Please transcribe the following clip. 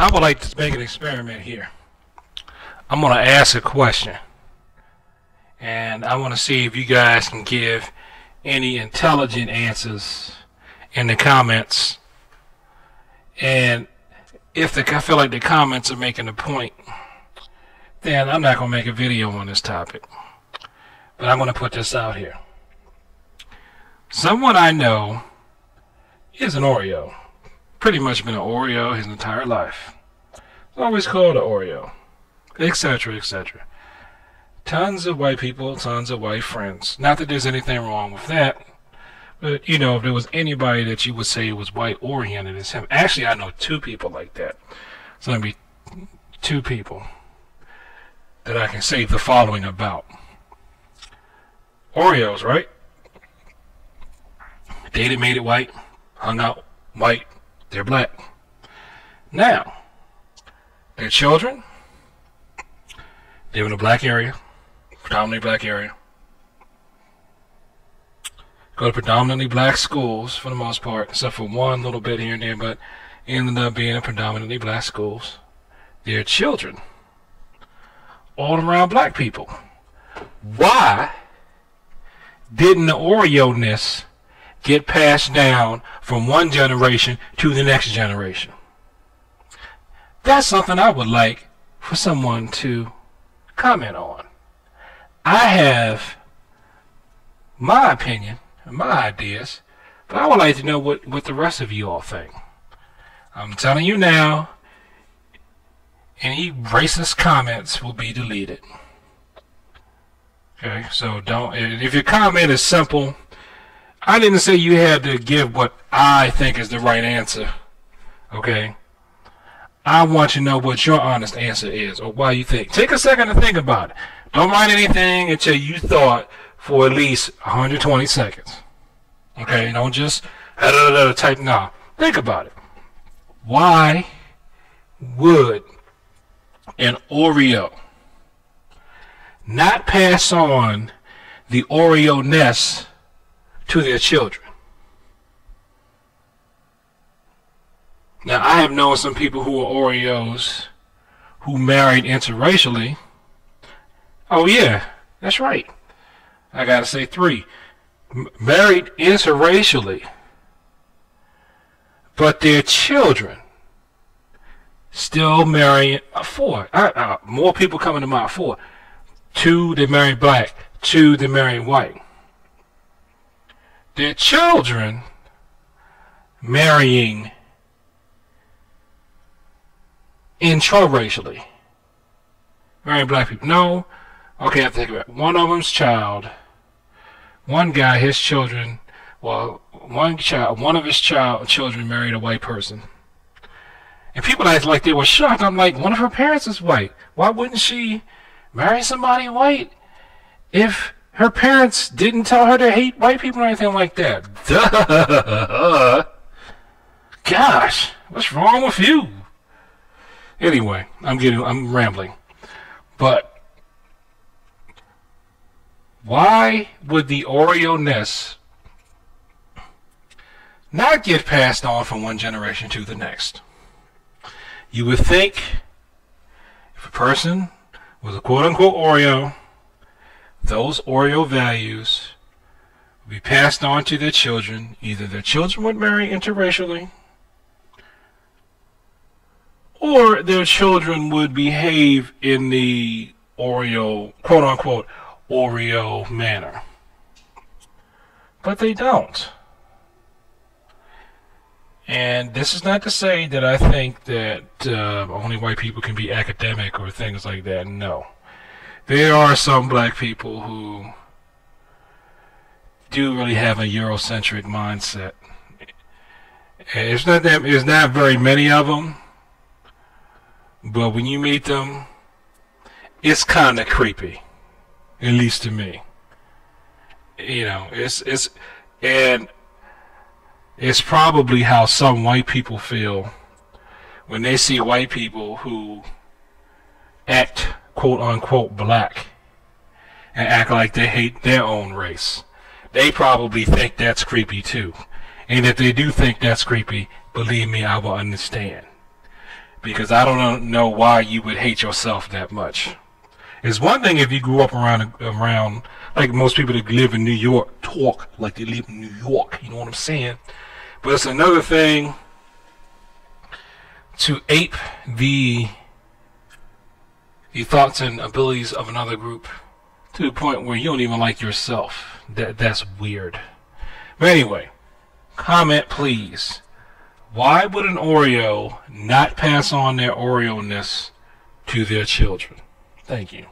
I would like to make an experiment here. I'm going to ask a question, and I want to see if you guys can give any intelligent answers in the comments. And if I feel like the comments are making a point, then I'm not going to make a video on this topic. But I'm going to put this out here. Someone I know is an Oreo. Pretty much been an Oreo his entire life. Always called an Oreo, etc., etc. Tons of white people, tons of white friends. Not that there's anything wrong with that, but you know, if there was anybody that you would say was white oriented, it's him. Actually, I know two people like that. So let me two people that I can say the following about. Oreos, right? Dated, made it white, hung out white, they're black. Now, their children live in a black area, predominantly black area. Go to predominantly black schools for the most part, except for one little bit here and there, but ended up being in predominantly black schools. Their children, all around black people. Why didn't the Oreo-ness get passed down from one generation to the next generation? That's something I would like for someone to comment on. I have my opinion and my ideas, but I would like to know what the rest of you all think. I'm telling you now, any racist comments will be deleted. Okay, so don't, if your comment is simple, I didn't say you had to give what I think is the right answer. Okay? I want to know what your honest answer is, or why you think. Take a second to think about it. Don't write anything until you thought for at least 120 seconds. Okay? Don't just type no. Think about it. Why would an Oreo not pass on the Oreo-ness to their children? Now, I have known some people who are Oreos who married interracially. Oh yeah, that's right. I gotta say three. Married interracially, but their children still marrying four. More people coming to mind. Four. Two, they married black. Two, they married white. Their children marrying intraracially. Marrying black people. No. Okay, I have to think about it. One of them's child. One guy, his children, well, one of his children married a white person. And people act like they were shocked. I'm like, one of her parents is white. Why wouldn't she marry somebody white if her parents didn't tell her to hate white people or anything like that? Duh. Gosh, what's wrong with you? Anyway, I'm rambling. But why would the Oreo-ness not get passed on from one generation to the next? You would think if a person was a quote-unquote Oreo, those Oreo values would be passed on to their children. Either their children would marry interracially, or their children would behave in the Oreo, quote-unquote, Oreo manner. But they don't. And this is not to say that I think that only white people can be academic or things like that. No. There are some black people who do really have a Eurocentric mindset. And it's not very many of them. But when you meet them, it's kind of creepy, at least to me. You know, it's probably how some white people feel when they see white people who act quote unquote black and act like they hate their own race. They probably think that's creepy too. And if they do think that's creepy, believe me, I will understand. because I don't know why you would hate yourself that much. It's one thing if you grew up around like most people that live in New York talk like they live in New York. You know what I'm saying? But it's another thing to ape the thoughts and abilities of another group to the point where you don't even like yourself. That's weird. But anyway, comment please. Why would an Oreo not pass on their Oreo-ness to their children? Thank you.